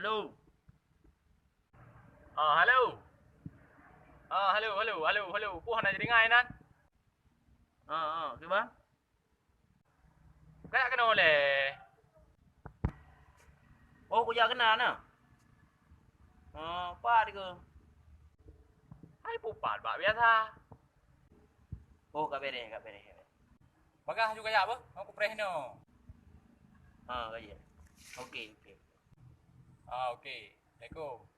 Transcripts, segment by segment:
Halo. Halo. Halo. Puh, nak jadi ngai nan. Ke bang? Kayak kena oleh. Oh, aku jangan kena na. Apa dia ke? Hai pupat bak biasa. Oh, kak bere. Bagah juga ya apa? Aku preh no. Kaya. Okey. Okey. Assalamualaikum.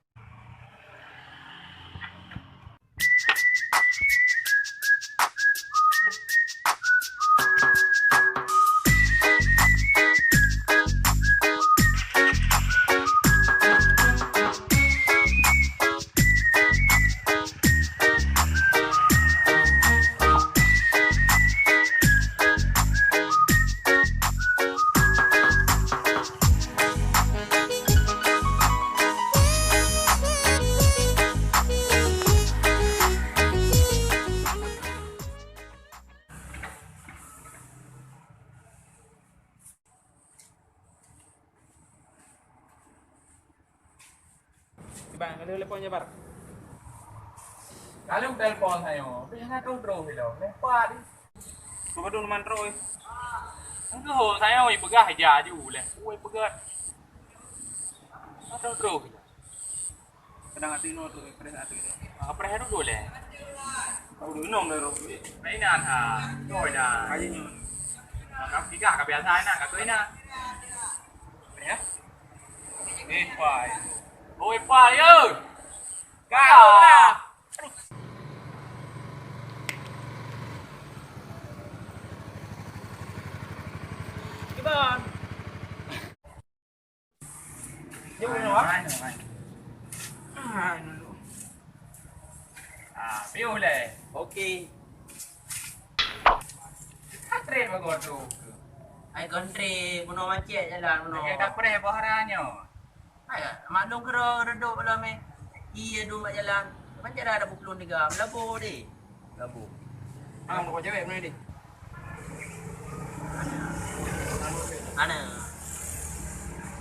Bang, ada telefonnya, Bar. Kalau telepon saya, biasa tu terus dia. Lepas ni. Kau dulu mantro eh. Engkau ho saya oi begah aja ju le. Oi begah. Atau terus. Kadang hati no tu, press hati dia. Preh tu dulu le. Kau dulu nong dah roh. Mấy nan ha. Rồi nè. Kaji nyo. Gặp cái cả biasa nè, cả tôi nè. Nè. Đi phải. Ôi phải ơi. Cao nè. Kita. Jom ni wak. Dulu. Piu le. Okey. Atre bago tu. Ai kontre puno macet jalan puno. Kita preh baharannya. Ai maklum kira reduk pula me. Iya dulu mak jalan. Macam dah ada bukulun tiga. Melabur deh. Melabur. Kau cewek mana ni? Ana.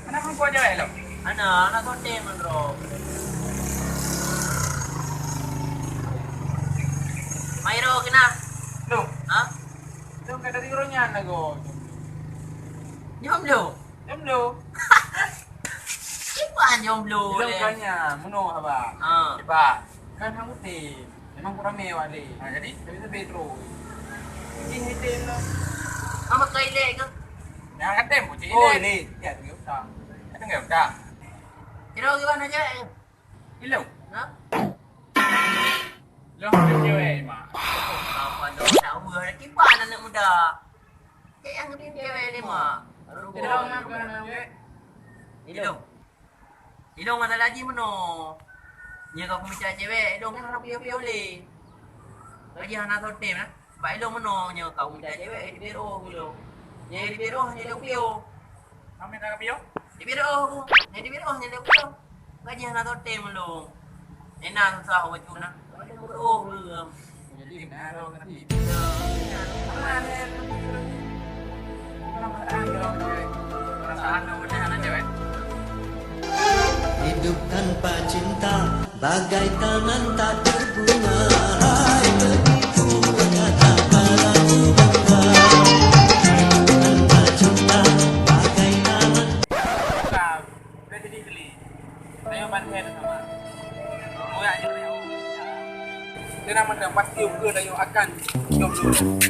Kenapa kau jawab lo? Anak konten mandro. Mairo kena. Lu, Ha? tu kata tironya nago. Jom lu. Jom lu. Ipan jom lu. Bilang kanya, meno apa? Cepat. Kan kamu tim. Memang kurang mewah deh. Jadi, Tapi tu petro. Ini tim lah. Ama kai le ke? yang kata buci Oh ini. ini. Ya, tu tak. Ada enggak udah? Kira gimana je? Ilu. Ha? Lu ada cewek, mak. Apa dah tahu dah kipan anak muda. Kayak yang dia cewek ni mak. Tidak tahu nak cewek. Hidung ada lagi meno. Nya kau bicara cewek, hidung kan nak piau-piau le. Lagi anak tu tim nah. Baik hidung meno nya kau bicara cewek di biro dulu. Nya di biro nya dia piau. Kami tak kapio? Di biro aku. Nya di biro nya dia piau. Lagi anak tu tim dulu. Enak susah wajib nah. Oh, belum. Jadi kenapa nanti? Perasaan lu udah anak cewek. Hidup tanpa cinta bagai taman tak berbunga. Hai begitu kata para bangga. Tanpa cinta bagai taman. Udah jadi geli. Saya bantuin sama. Mau ya jadi. Dia nama dah pasti ukur dah yang akan jom dulu.